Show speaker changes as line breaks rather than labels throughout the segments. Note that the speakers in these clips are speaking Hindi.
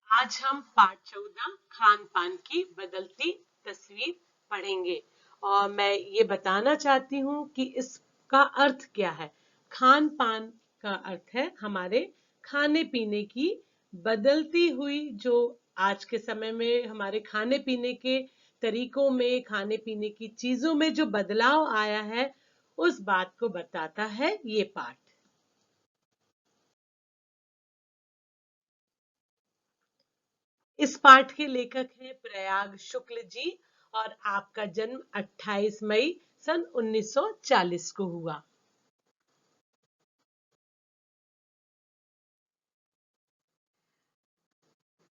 आज हम पाठ 14 खान पान की बदलती तस्वीर पढ़ेंगे और मैं ये बताना चाहती हूँ कि इसका अर्थ क्या है। खान पान का अर्थ है हमारे खाने पीने की बदलती हुई, जो आज के समय में हमारे खाने पीने के तरीकों में, खाने पीने की चीजों में जो बदलाव आया है, उस बात को बताता है ये पाठ। इस पाठ के लेखक हैं प्रयाग शुक्ल जी और आपका जन्म 28 मई सन 1940 को हुआ।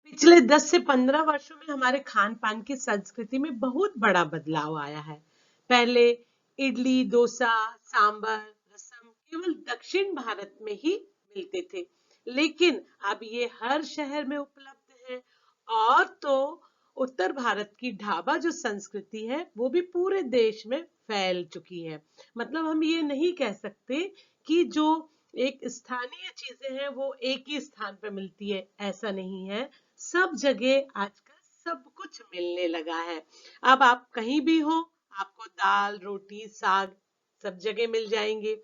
पिछले 10 से 15 वर्षों में हमारे खान पान की संस्कृति में बहुत बड़ा बदलाव आया है। पहले इडली, डोसा, सांबर, रसम केवल दक्षिण भारत में ही मिलते थे, लेकिन अब ये हर शहर में उपलब्ध है। और तो उत्तर भारत की ढाबा जो संस्कृति है वो भी पूरे देश में फैल चुकी है। मतलब हम ये नहीं कह सकते कि जो एक स्थानीय चीजें हैं वो एक ही स्थान पर मिलती है, ऐसा नहीं है। सब जगह आजकल सब कुछ मिलने लगा है। अब आप कहीं भी हो, आपको दाल, रोटी, साग सब जगह मिल जाएंगे।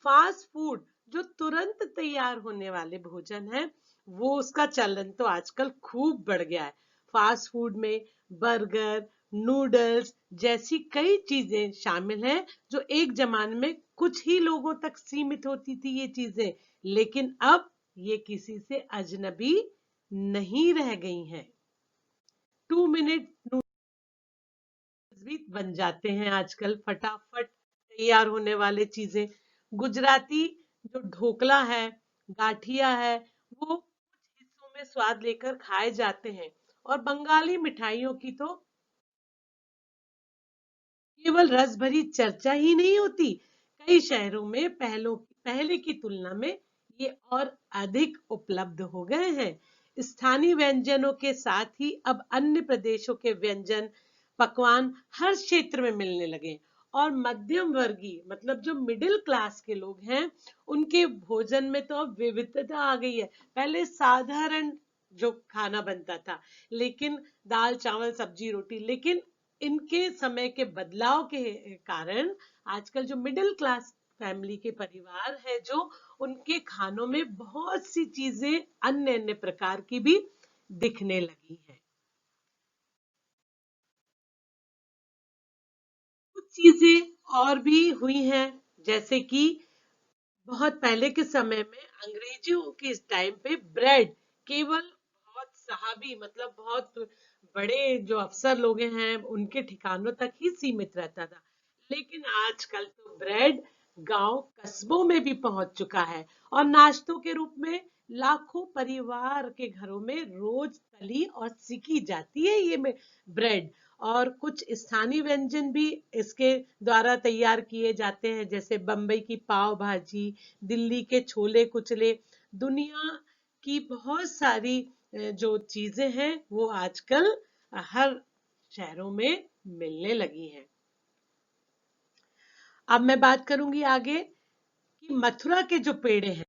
फास्ट फूड जो तुरंत तैयार होने वाले भोजन है, वो उसका चलन तो आजकल खूब बढ़ गया है। फास्ट फूड में बर्गर, नूडल्स जैसी कई चीजें शामिल हैं, जो एक जमाने में कुछ ही लोगों तक सीमित होती थी ये चीजें, लेकिन अब ये किसी से अजनबी नहीं रह गई हैं। 2 मिनट नूडल्स भी बन जाते हैं आजकल, फटाफट तैयार होने वाले चीजें। गुजराती जो ढोकला है, गाठिया है, वो कुछ हिस्सों में स्वाद लेकर खाए जाते हैं। और बंगाली मिठाइयों की तो केवल रस भरी चर्चा ही नहीं होती, कई शहरों में पहले की तुलना में ये और अधिक उपलब्ध हो गए हैं। स्थानीय व्यंजनों के साथ ही अब अन्य प्रदेशों के व्यंजन, पकवान हर क्षेत्र में मिलने लगे। और मध्यम वर्गीय मतलब जो मिडिल क्लास के लोग हैं, उनके भोजन में तो अब विविधता आ गई है। पहले साधारण जो खाना बनता था, लेकिन दाल चावल सब्जी रोटी, लेकिन इनके समय के बदलाव के कारण आजकल जो मिडिल क्लास फैमिली के परिवार है, जो उनके खानों में बहुत सी चीजें अन्य अन्य प्रकार की भी दिखने लगी हैं। कुछ चीजें और भी हुई हैं, जैसे कि बहुत पहले के समय में अंग्रेजों के टाइम पे ब्रेड केवल बहुत साहबी मतलब बहुत बड़े जो अफसर लोग हैं उनके ठिकानों तक ही सीमित रहता था, लेकिन आजकल तो ब्रेड गांव कस्बों में भी पहुंच चुका है। और नाश्तों के रूप में लाखों परिवार के घरों में रोज तली और सिकी जाती है ये में ब्रेड। और कुछ स्थानीय व्यंजन भी इसके द्वारा तैयार किए जाते हैं, जैसे बम्बई की पाव भाजी, दिल्ली के छोले कुचले। दुनिया की बहुत सारी जो चीजें हैं वो आजकल हर शहरों में मिलने लगी हैं। अब मैं बात करूंगी आगे कि मथुरा के जो पेड़े हैं,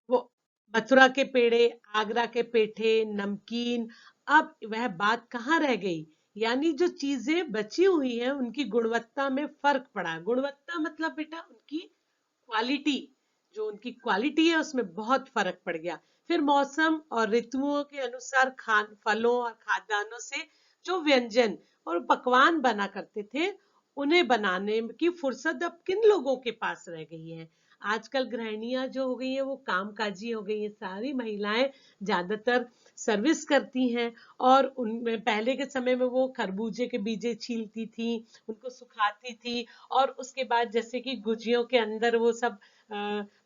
वो मथुरा के पेड़े, आगरा के पेठे, नमकीन, अब वह बात कहाँ रह गई। यानी जो चीजें बची हुई हैं उनकी गुणवत्ता में फर्क पड़ा। गुणवत्ता मतलब बेटा उनकी क्वालिटी, जो उनकी क्वालिटी है उसमें बहुत फर्क पड़ गया। फिर मौसम और ऋतुओं के अनुसार खान फलों और खाद्यान्नों से जो व्यंजन और पकवान बना करते थे, उन्हें बनाने की फुर्सत अब किन लोगों के पास रह गई है। आजकल गृहिणियां जो हो गई हैं वो कामकाजी हो गई हैं, सारी महिलाएं ज्यादातर सर्विस करती हैं। और उनमें पहले के समय में वो खरबूजे के बीजे छीलती थी, उनको सुखाती थी, और उसके बाद जैसे कि गुजियों के अंदर वो सब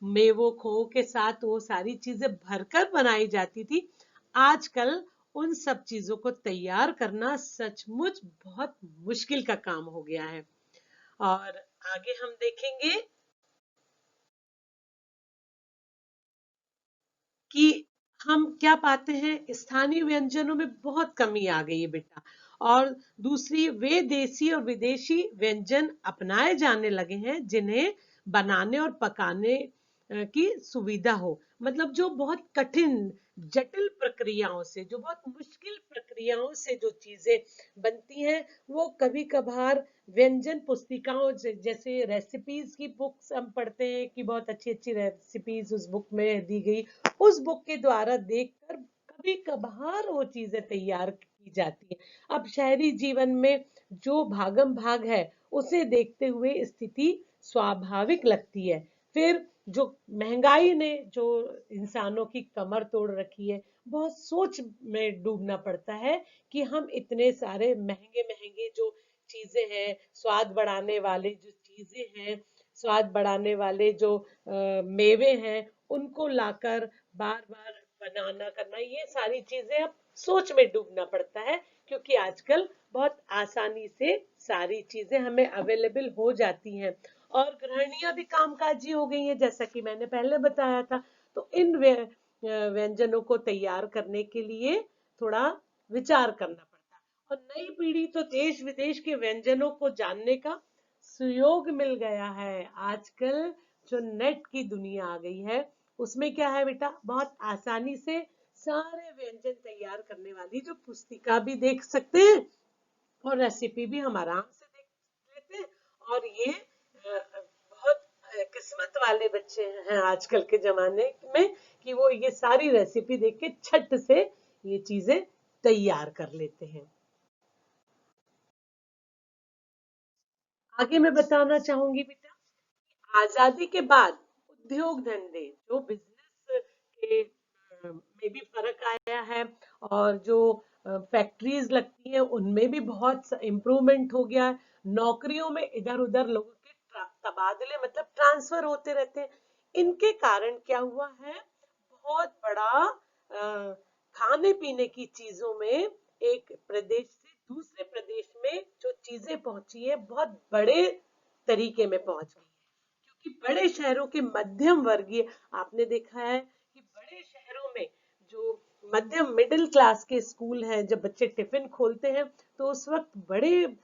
मेवों खो के साथ वो सारी चीजें भरकर बनाई जाती थी। आजकल उन सब चीजों को तैयार करना सचमुच बहुत मुश्किल का काम हो गया है। और आगे हम देखेंगे कि हम क्या पाते हैं, स्थानीय व्यंजनों में बहुत कमी आ गई है बेटा। और दूसरी, वे देसी और विदेशी व्यंजन अपनाए जाने लगे हैं, जिन्हें बनाने और पकाने की सुविधा हो। मतलब जो बहुत कठिन जटिल प्रक्रियाओं से, जो बहुत मुश्किल प्रक्रियाओं से जो चीजें बनती हैं, वो कभी कभार व्यंजन पुस्तिकाओं जैसे रेसिपीज की बुक्स हम पढ़ते हैं कि बहुत अच्छी अच्छी रेसिपीज उस बुक में दी गई, उस बुक के द्वारा देखकर कभी कभार वो चीजें तैयार की जाती है। अब शहरी जीवन में जो भागम भाग है उसे देखते हुए स्थिति स्वाभाविक लगती है। फिर जो महंगाई ने जो इंसानों की कमर तोड़ रखी है, बहुत सोच में डूबना पड़ता है कि हम इतने सारे महंगे महंगे जो चीजें हैं, स्वाद बढ़ाने वाले जो चीजें हैं, स्वाद बढ़ाने वाले जो मेवे हैं, उनको लाकर बार बार बनाना करना, ये सारी चीजें अब सोच में डूबना पड़ता है, क्योंकि आजकल बहुत आसानी से सारी चीजें हमें अवेलेबल हो जाती हैं। और गृहिणियां भी कामकाजी हो गई हैं, जैसा कि मैंने पहले बताया था। तो इन व्यंजनों को तैयार करने के लिए थोड़ा विचार करना पड़ता है। और नई पीढ़ी तो देश विदेश के व्यंजनों को जानने का सुयोग मिल गया है। आजकल जो नेट की दुनिया आ गई है, उसमें क्या है बेटा, बहुत आसानी से सारे व्यंजन तैयार करने वाली जो पुस्तिका भी देख सकते हैं, और रेसिपी भी हम आराम से देख लेते हैं। और ये बहुत किस्मत वाले बच्चे हैं आजकल के जमाने में कि वो ये सारी रेसिपी देख के छट से ये चीजें तैयार कर लेते हैं। आगे मैं बताना चाहूंगी बेटा, आजादी के बाद उद्योग धंधे जो बिजनेस के में भी फर्क आया है, और जो फैक्ट्रीज लगती हैं उनमें भी बहुत इम्प्रूवमेंट हो गया है। नौकरियों में इधर उधर लोगों के तबादले मतलब ट्रांसफर होते रहते हैं। इनके कारण क्या हुआ है, बहुत बड़ा खाने पीने की चीजों में एक प्रदेश से दूसरे प्रदेश में जो चीजें पहुंची है, बहुत बड़े तरीके में पहुंच गई है। क्योंकि बड़े शहरों के मध्यम वर्गीय, आपने देखा है कि बड़े शहरों में जो मध्यम मिडिल क्लास के स्कूल हैं, जब बच्चे टिफिन खोलते हैं तो उस वक्त बड़े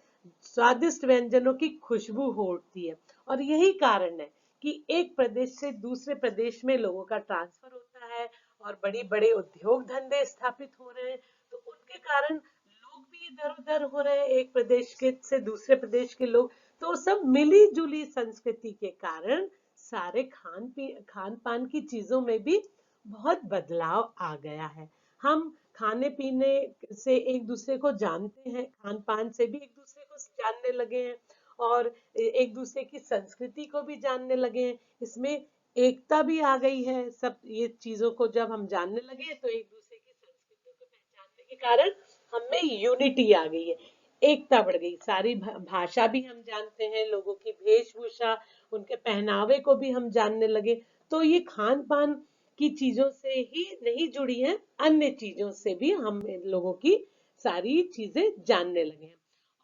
स्वादिष्ट व्यंजनों की खुशबू होती है। और यही कारण है कि एक प्रदेश से दूसरे प्रदेश में लोगों का ट्रांसफर होता है, और बड़ी बड़े उद्योग धंधे स्थापित हो रहे हैं। तो उनके कारण लोग भी इधर उधर हो रहे हैं, एक प्रदेश के से दूसरे प्रदेश के लोग। तो सब मिली जुली संस्कृति के कारण सारे खान पान की चीजों में भी बहुत बदलाव आ गया है। हम खाने पीने से एक दूसरे को जानते हैं, खान पान से भी एक दूसरे को जानने लगे हैं, और एक दूसरे की संस्कृति को भी जानने लगे हैं। इसमें एकता भी आ गई है। सब ये चीजों को जब हम जानने लगे तो एक दूसरे की संस्कृति को पहचानने के कारण हमें यूनिटी आ गई है, एकता बढ़ गई। सारी भाषा भी हम जानते हैं, लोगों की वेशभूषा, उनके पहनावे को भी हम जानने लगे। तो ये खान पान की चीजों से ही नहीं जुड़ी है, अन्य चीजों से भी हम इन लोगों की सारी चीजें जानने लगे हैं।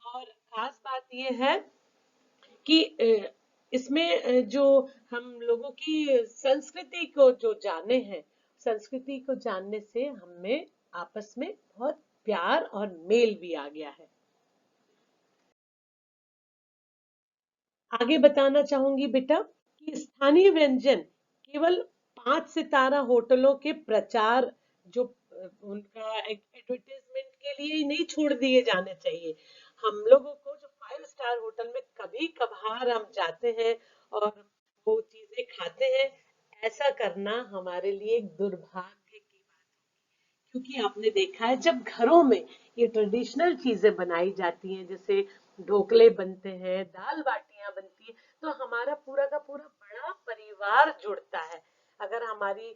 और खास बात यह है कि इसमें जो हम लोगों की संस्कृति को जो जाने हैं, संस्कृति को जानने से हमें आपस में बहुत प्यार और मेल भी आ गया है। आगे बताना चाहूंगी बेटा कि स्थानीय व्यंजन केवल 5 सितारा होटलों के प्रचार, जो उनका एडवर्टाइजमेंट के लिए ही नहीं छोड़ दिए जाने चाहिए। हम लोगों को जो 5 स्टार होटल में कभी कभार हम जाते हैं और वो चीजें खाते हैं, ऐसा करना हमारे लिए एक दुर्भाग्य की बात है। क्योंकि आपने देखा है जब घरों में ये ट्रेडिशनल चीजें बनाई जाती हैं, जैसे ढोकले बनते हैं, दाल बाटियां बनती है, तो हमारा पूरा का पूरा बड़ा परिवार जुड़ता है। अगर हमारी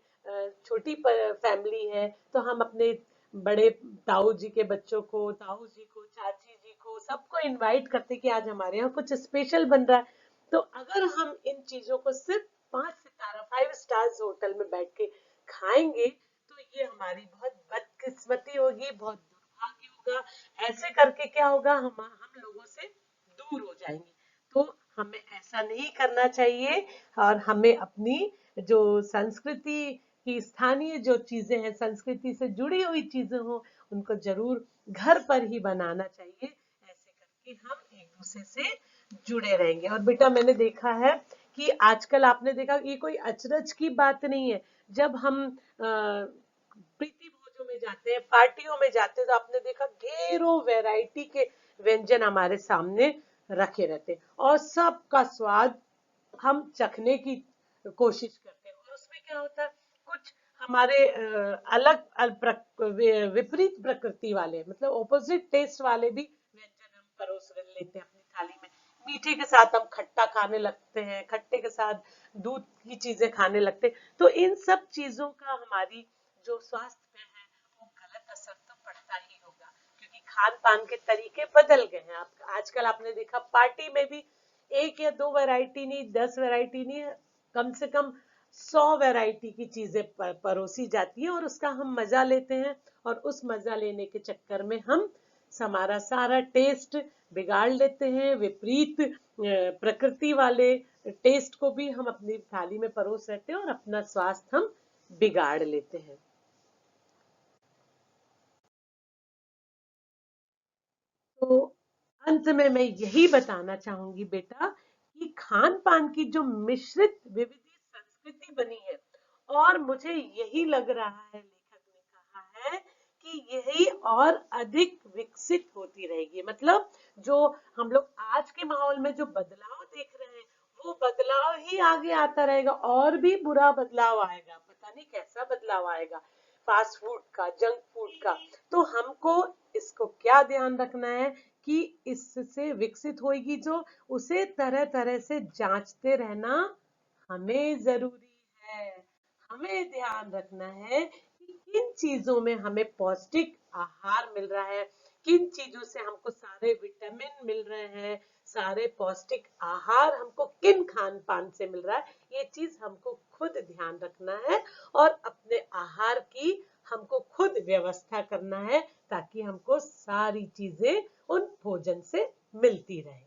छोटी फैमिली है तो हम अपने बड़े ताऊ जी के बच्चों को, ताऊ जी को, चाची जी को, सबको इनवाइट करते कि आज हमारे यहाँ कुछ स्पेशल बन रहा है। तो अगर हम इन चीजों को सिर्फ 5 सितारा 5 स्टार्स होटल में बैठ के खाएंगे, तो ये हमारी बहुत बदकिस्मती होगी, बहुत दुर्भाग्य होगा। ऐसे करके क्या होगा, हम लोगों से दूर हो जाएंगे। तो हमें ऐसा नहीं करना चाहिए, और हमें अपनी जो संस्कृति की स्थानीय जो चीजें हैं, संस्कृति से जुड़ी हुई चीजें हो, उनको जरूर घर पर ही बनाना चाहिए। ऐसे करके हम एक दूसरे से जुड़े रहेंगे। और बेटा मैंने देखा है कि आजकल आपने देखा ये कोई अचरज की बात नहीं है। जब हम प्रीति भोजों में जाते हैं, पार्टियों में जाते हैं, तो आपने देखा ढेरों वैरायटी के व्यंजन हमारे सामने रखे रहते हैं और सबका स्वाद हम चखने की कोशिश करते हैं। और उसमें क्या होता है, कुछ हमारे अलग विपरीत प्रकृति वाले, मतलब ऑपोजिट टेस्ट वाले भी व्यंजन हम परोस लेते हैं अपनी थाली में। मीठे के साथ हम खट्टा खाने लगते हैं, खट्टे के साथ दूध की चीजें खाने लगते हैं। तो इन सब चीजों का हमारी जो स्वास्थ्य पे है वो गलत असर तो पड़ता ही होगा, क्योंकि खान पान के तरीके बदल गए हैं। आप आजकल आपने देखा पार्टी में भी एक या दो वैरायटी नहीं, 10 वैरायटी नहीं, कम से कम 100 वैरायटी की चीजें परोसी जाती है और उसका हम मजा लेते हैं। और उस मजा लेने के चक्कर में हम हमारा सारा टेस्ट बिगाड़ लेते हैं। विपरीत प्रकृति वाले टेस्ट को भी हम अपनी थाली में परोस लेते हैं और अपना स्वास्थ्य हम बिगाड़ लेते हैं। तो अंत में मैं यही बताना चाहूंगी बेटा कि खान पान की जो मिश्रित विविध संस्कृति बनी है, और मुझे यही लग रहा है, लेखक ने कहा है कि यही और अधिक विकसित होती रहेगी। मतलब जो हम लोग आज के माहौल में जो बदलाव देख रहे हैं, वो बदलाव ही आगे आता रहेगा और भी बुरा बदलाव आएगा। पता नहीं कैसा बदलाव आएगा, फास्ट फूड का, जंक फूड का। तो हमको इसको क्या ध्यान रखना है कि इससे विकसित होगी जो, उसे तरह तरह से जांचते रहना हमें जरूरी है। हमें ध्यान रखना है कि किन चीजों में हमें पौष्टिक आहार मिल रहा है, किन चीजों से हमको सारे विटामिन मिल रहे हैं, सारे पौष्टिक आहार हमको किन खान पान से मिल रहा है। ये चीज हमको खुद ध्यान रखना है और अपने आहार की हमको खुद व्यवस्था करना है, ताकि हमको सारी चीजें उन भोजन से मिलती रहे।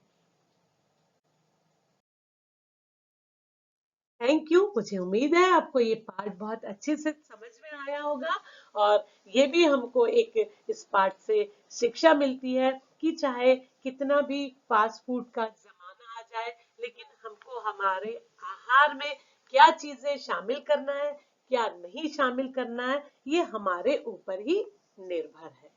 Thank you. मुझे उम्मीद है आपको ये पार्ट बहुत अच्छे से समझ में आया होगा, और ये भी हमको एक इस पार्ट से शिक्षा मिलती है कि चाहे कितना भी फास्ट फूड का जमाना आ जाए, लेकिन हमको हमारे आहार में क्या चीजें शामिल करना है, क्या नहीं शामिल करना है, ये हमारे ऊपर ही निर्भर है।